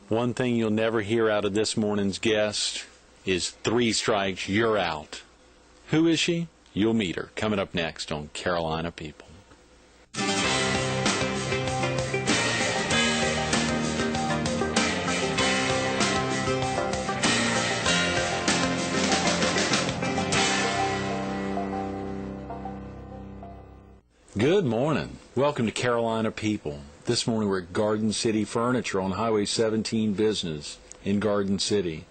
One thing you'll never hear out of this morning's guest is 3 strikes, you're out. Who is she? You'll meet her coming up next on Carolina People. Good morning. Welcome to Carolina People. This morning we're at Garden City Furniture on Highway 17 Business in Garden City.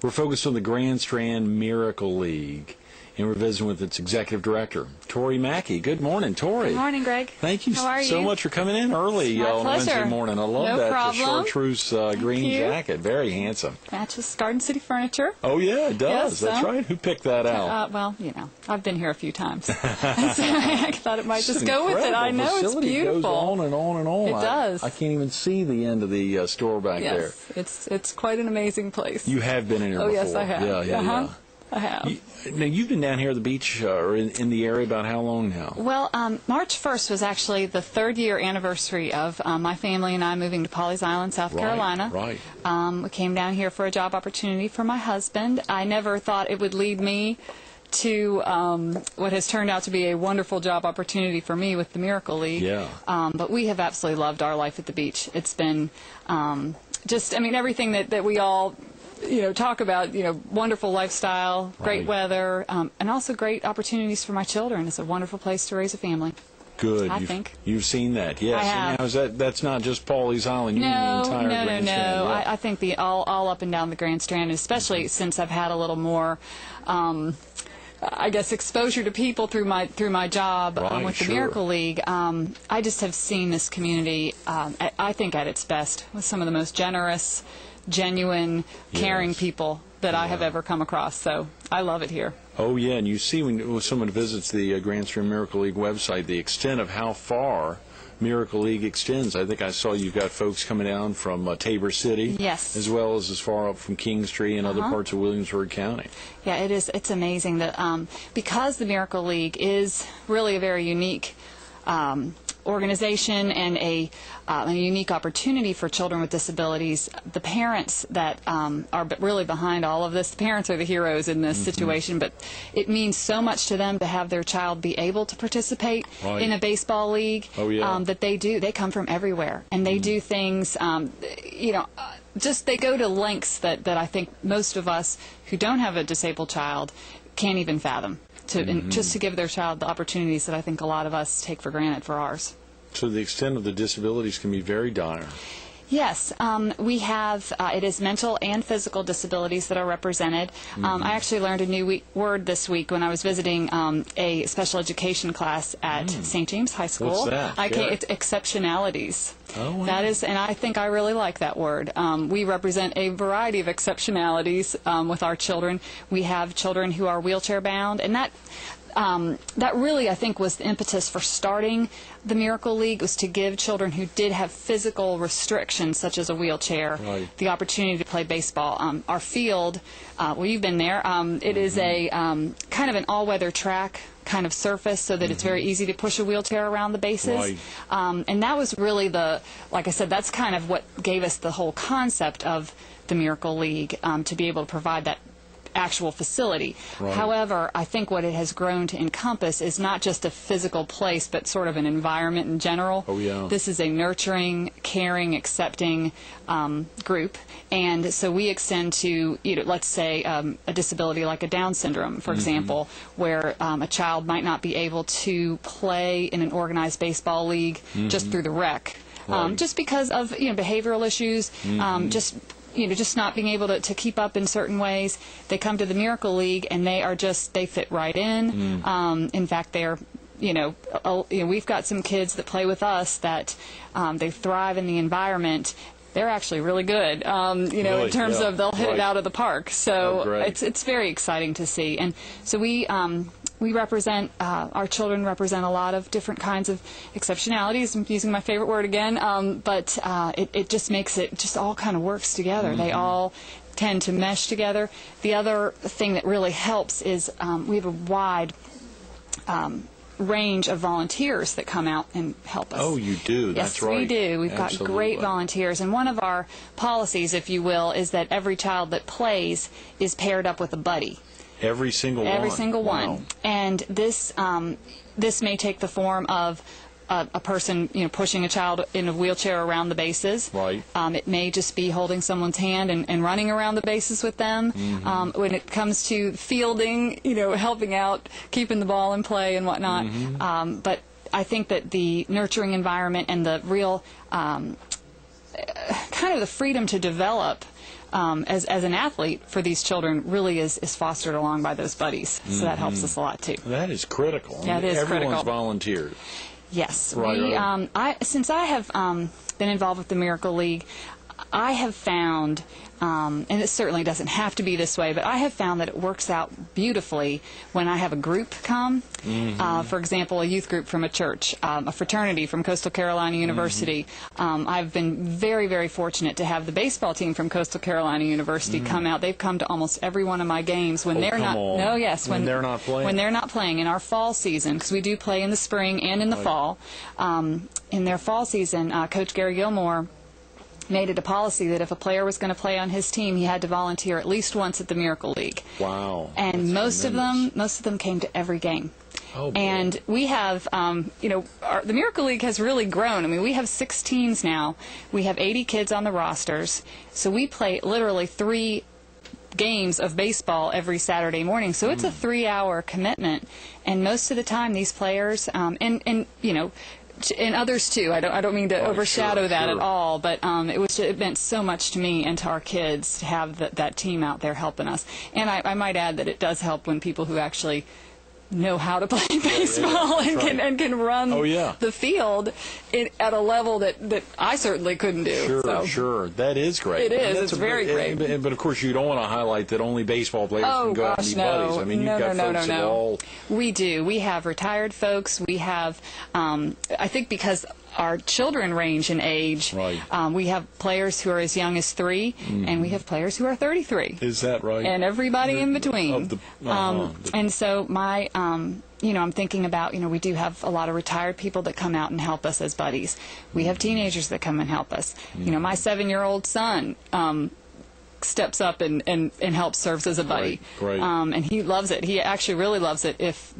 We're focused on the Grand Strand Miricle League, and we're visiting with its executive director, Tory Mackey. Good morning, Tory. Good morning, Greg. Thank you How are so you? much for coming in early on Wednesday morning. I love that. Problem. The chartreuse green jacket. Very handsome. Matches Garden City Furniture. Oh, yeah, it does. Yes, That's right. Who picked that out? Well, you know, I've been here a few times. So I thought it might just go with it. I know, it's beautiful. It goes on and on and on. It does. I can't even see the end of the store back there. Yes, it's quite an amazing place. You have been in here before. Oh, yes, I have. Yeah. I have. Now, you've been down here at the beach or in the area about how long now? Well, March 1st was actually the 3rd year anniversary of my family and I moving to Pawleys Island, South Carolina. Right. We came down here for a job opportunity for my husband. I never thought it would lead me to what has turned out to be a wonderful job opportunity for me with the Miricle League. Yeah. But we have absolutely loved our life at the beach. It's been everything that we all talk about, wonderful lifestyle, great weather, and also great opportunities for my children. It's a wonderful place to raise a family. Good. I think. You've seen that, yes. I have. And now that's not just Pawleys Island, you mean the entire Grand Strand. No. Yeah. I think all up and down the Grand Strand, especially since I've had a little more exposure to people through my job with the Miricle League. I just have seen this community, I think, at its best, with some of the most generous, genuine, caring people that I have ever come across. So I love it here. Oh, yeah, and you see when someone visits the Grand Strand Miricle League website, the extent of how far Miricle League extends. I think I saw you've got folks coming down from Tabor City, yes, as well as far up from Kingstree and other parts of Williamsburg County. Yeah, it's amazing that because the Miricle League is really a very unique organization and a unique opportunity for children with disabilities. The parents that are really behind all of this, the parents are the heroes in this situation, but it means so much to them to have their child be able to participate in a baseball league. That they come from everywhere, and they do things, just they go to lengths that I think most of us who don't have a disabled child can't even fathom. Just to give their child the opportunities that I think a lot of us take for granted for ours. So the extent of the disabilities can be very dire. Yes, we have, it is mental and physical disabilities that are represented. I actually learned a new word this week when I was visiting a special education class at St. James High School. What's that? It's exceptionalities. Oh, wow. That is, and I think I really like that word. We represent a variety of exceptionalities with our children. We have children who are wheelchair bound, and that really, I think, was the impetus for starting the Miricle League, was to give children who did have physical restrictions, such as a wheelchair, the opportunity to play baseball. Our field, well, you've been there, it is a kind of an all-weather track kind of surface, so that it's very easy to push a wheelchair around the bases. And that was really like I said, that's kind of what gave us the whole concept of the Miricle League, to be able to provide that actual facility. However, I think what it has grown to encompass is not just a physical place, but sort of an environment in general. This is a nurturing, caring, accepting group, and so we extend to, let's say, a disability like a Down syndrome, for example, where a child might not be able to play in an organized baseball league just through the rec, just because of behavioral issues, just not being able to keep up in certain ways. They come to the Miricle League and they fit right in. In fact, they're, we've got some kids that play with us that they thrive in the environment. They're actually really good, in terms of they'll hit it out of the park. So it's very exciting to see. And so we represent, our children represent a lot of different kinds of exceptionalities. I'm using my favorite word again, but it just makes it just all kind of works together. They all tend to mesh together. The other thing that really helps is we have a wide range of volunteers that come out and help us. Oh, you do? Yes, That's right. we do. We've got Absolutely. great volunteers. And one of our policies, if you will, is that every child that plays is paired up with a buddy. Every single one? Every single Wow. one. And this may take the form of a person, pushing a child in a wheelchair around the bases. Right. It may just be holding someone's hand and running around the bases with them. Mm-hmm. When it comes to fielding, helping out, keeping the ball in play and whatnot. Mm-hmm. But I think that the nurturing environment and the real kind of the freedom to develop as an athlete for these children really is fostered along by those buddies. So that helps us a lot too. That is critical. Yeah, it is Everyone's critical. volunteered. Yes. Right. Since I have been involved with the Miricle League, I have found, and it certainly doesn't have to be this way, but I have found that it works out beautifully when I have a group come. For example, a youth group from a church, a fraternity from Coastal Carolina University. I've been very, very fortunate to have the baseball team from Coastal Carolina University come out. They've come to almost every one of my games when they're not. On. No, yes, when they're not playing. When they're not playing in our fall season, because we do play in the spring and in the fall. In their fall season, Coach Gary Gilmore made it a policy that if a player was going to play on his team, he had to volunteer at least once at the Miricle League. Wow. And most of them came to every game. Oh, boy. And we have, the Miricle League has really grown. I mean, we have 6 teams now. We have 80 kids on the rosters. So we play literally 3 games of baseball every Saturday morning. So it's a 3-hour commitment. And most of the time, these players, and others too. I don't mean to overshadow that at all, but it meant so much to me and to our kids to have that team out there helping us. And I might add that it does help when people who actually know how to play baseball and can run the field at a level that I certainly couldn't do. Sure. That is great. It is. It's very great. But of course, you don't want to highlight that only baseball players can go out and be buddies. I mean, you've got folks of all. We do. We have retired folks. We have, I think because our children range in age, we have players who are as young as 3, and we have players who are 33. Is that right? And everybody in between. And so I'm thinking about, we do have a lot of retired people that come out and help us as buddies. We have teenagers that come and help us. My 7-year-old son steps up and helps, serves as a buddy. Right. And he loves it. He actually really loves it if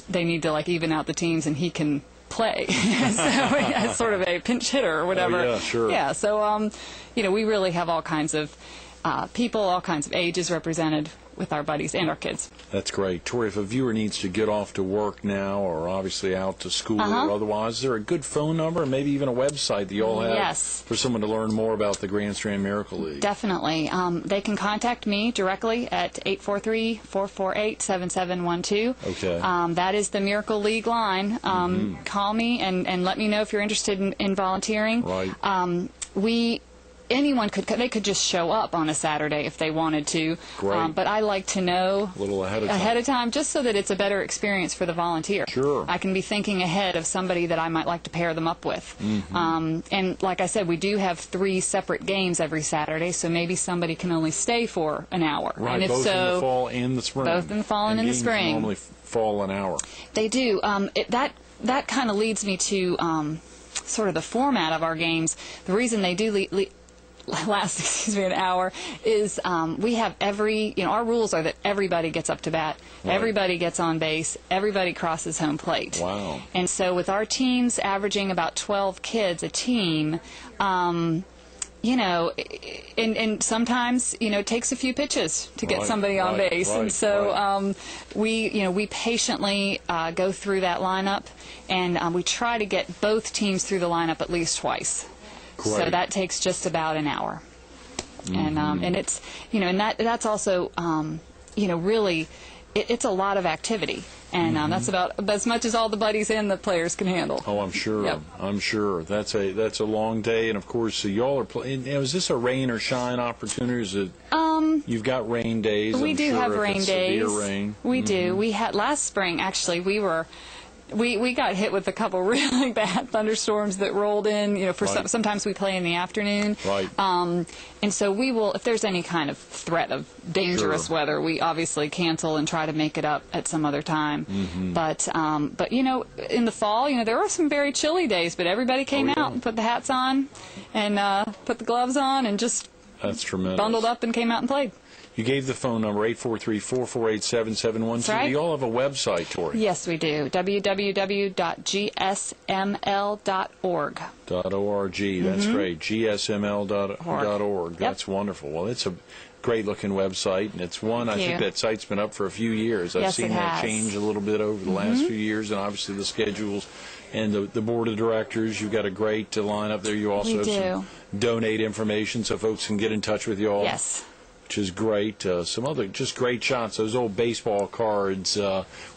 they need to even out the teams and he can play. So as sort of a pinch hitter or whatever. Oh, yeah, sure. Yeah, so we really have all kinds of people, all kinds of ages represented with our buddies and our kids. That's great. Tory, if a viewer needs to get off to work now or obviously out to school or otherwise, is there a good phone number and maybe even a website that you all have for someone to learn more about the Grand Strand Miricle League? Definitely. They can contact me directly at 843-448-7712. Okay. That is the Miricle League line. Call me and let me know if you're interested in volunteering. Right. Anyone they could just show up on a Saturday if they wanted to. Great. But I like to know a little ahead of time just so that it's a better experience for the volunteer. Sure. I can be thinking ahead of somebody that I might like to pair them up with. And like I said, we do have 3 separate games every Saturday, so maybe somebody can only stay for an hour. Right, and if both in the fall and the spring. Both in the fall and in the games spring. Normally fall an hour. They do. That kind of leads me to sort of the format of our games. The reason they do last an hour is we have our rules are that everybody gets up to bat, everybody gets on base, everybody crosses home plate. Wow. And so with our teams averaging about 12 kids a team, and sometimes it takes a few pitches to get somebody on base, and so we patiently go through that lineup, and we try to get both teams through the lineup at least twice. Great. So that takes just about an hour, and it's and that's also really it's a lot are activity, and that's about as much as all the buddies and the players can handle. Oh, I'm sure. Yep. I'm sure. That's a long day, and of course, so y'all are playing. Is this a rain or shine opportunity? Is it? You've got rain days. We do have rain days. Severe rain. We do. We had last spring. Actually, we were we got hit with a couple really bad thunderstorms that rolled in. For Right. sometimes we play in the afternoon. Right. And so we will, if there's any kind of threat of dangerous Sure. weather, we obviously cancel and try to make it up at some other time. But in the fall, there were some very chilly days, but everybody came out and put the hats on and put the gloves on and just That's tremendous. bundled up and came out and played. You gave the phone number 843-448-7712. That's right. Do you all have a website, Tory? Yes, we do. www.gsml.org. .org. That's great. gsml.org. Yep. That's wonderful. Well, it's a great-looking website, and it's one, I think you. that site's been up for a few years. I've Yes, seen it that has. change a little bit over the last few years, and obviously the schedules and the board of directors. You've got a great lineup there. You also We have do. some donate information so folks can get in touch with you all. Yes. Which is great. Some other just great shots. Those old baseball cards,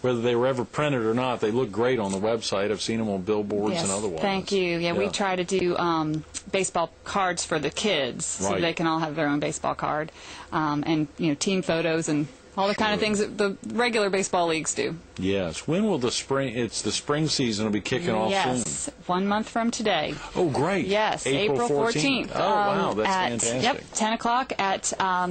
whether they were ever printed or not, they look great on the website. I've seen them on billboards Yes, and otherwise. thank you. Yeah, we try to do baseball cards for the kids so Right. they can all have their own baseball card, and team photos and all the kind of things that the regular baseball leagues do. Yes. When will the spring? It's the spring season will be kicking off soon. Yes, 1 month from today. Oh, great. Yes, April 14th. Oh, wow, that's at, fantastic. Yep, 10 o'clock at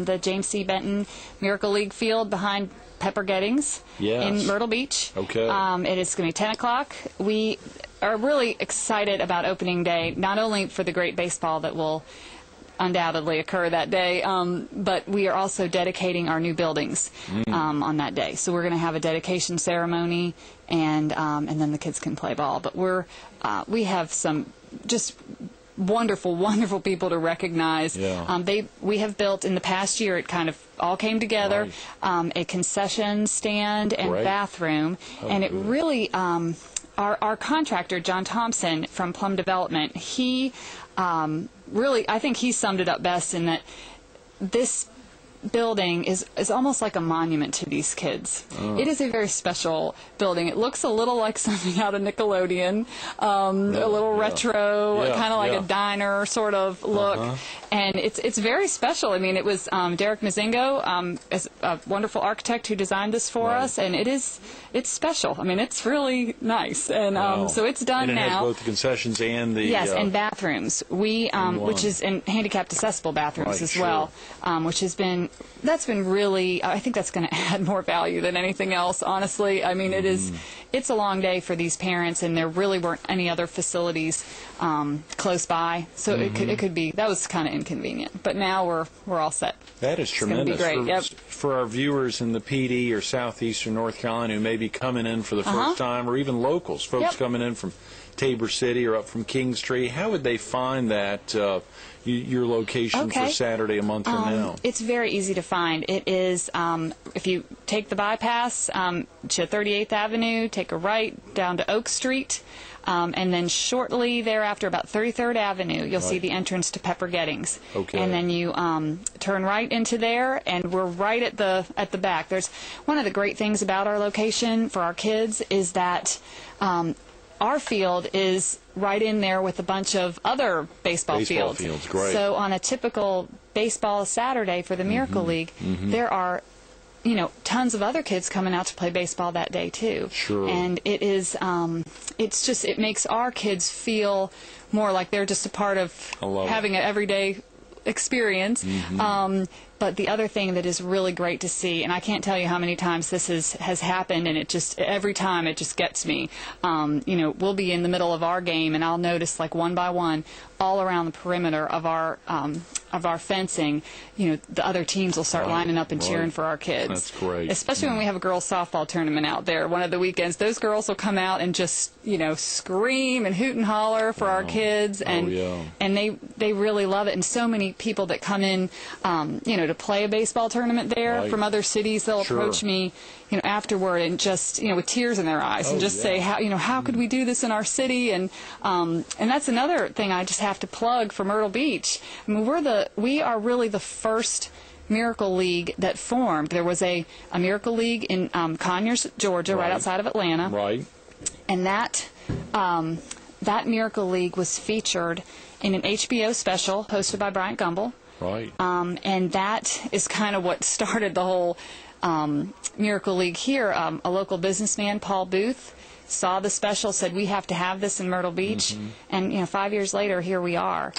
the James C. Benton Miracle League field behind Pepper Gettings Yes. in Myrtle Beach. Okay. It is going to be 10 o'clock. We are really excited about opening day, not only for the great baseball that will undoubtedly occur that day, but we are also dedicating our new buildings on that day. So we're going to have a dedication ceremony, and then the kids can play ball. But we have some just wonderful people to recognize. Yeah. We have built in the past year, it kind of all came together, a concession stand and Great. bathroom, and it really our contractor John Thompson from Plum Development, he really, I think he summed it up best in that this building is almost like a monument to these kids. It is a very special building. It looks a little like something out of Nickelodeon, a little retro, Yeah, kind of like yeah. a diner sort of look. And it's very special. I mean, it was Derek Mazingo, is a wonderful architect who designed this for Right. us, and it's special. I mean, it's really nice. And Wow. so it's done and it now. has both the concessions and the Yes, and bathrooms. We, which is in handicapped accessible bathrooms Right, as sure. well, which has been really. I think that's going to add more value than anything else. Honestly, I mean, it's a long day for these parents, and there really weren't any other facilities close by, so it could be that was kind of inconvenient. But now we're all set. That is gonna be tremendous. great, For, yep. for our viewers in the PD or southeastern North Carolina who may be coming in for the first time, or even locals, folks Yep. coming in from Tabor City or up from Kingstree, how would they find that your location for Okay. Saturday a month from now? It's very easy to find. It is, if you take the bypass to 38th Avenue, take a right down to Oak Street, and then shortly thereafter, about 33rd Avenue, you'll see Right. the entrance to Pepper Gettings. Okay. And then you turn right into there, and we're right at the back. There's one of the great things about our location for our kids is that our field is right in there with a bunch of other baseball fields. Great. So on a typical baseball Saturday for the Miracle League, there are, tons of other kids coming out to play baseball that day too. Sure. And it is, it makes our kids feel more like they're just a part of I love having an everyday experience. But the other thing that is really great to see, and I can't tell you how many times this has happened, and it just every time it just gets me. We'll be in the middle of our game, and I'll notice like one by one, all around the perimeter of our fencing, the other teams will start Right, lining up and cheering right. for our kids. That's great. Especially when we have a girls softball tournament out there. One of the weekends, those girls will come out and just scream and hoot and holler for our kids, and yeah. and they really love it. And so many people that come in, to play a baseball tournament there Right. from other cities, they'll Sure. approach me, afterward and just, with tears in their eyes, and just say, how could we do this in our city? And that's another thing I just have to plug for Myrtle Beach. I mean, we are really the first Miracle League that formed. There was a Miracle League in Conyers, Georgia, right outside of Atlanta. Right. And that Miracle League was featured in an HBO special hosted by Bryant Gumbel. Right. And that is kind of what started the whole Miracle League here. A local businessman, Paul Booth, saw the special, said we have to have this in Myrtle Beach, and 5 years later, here we are.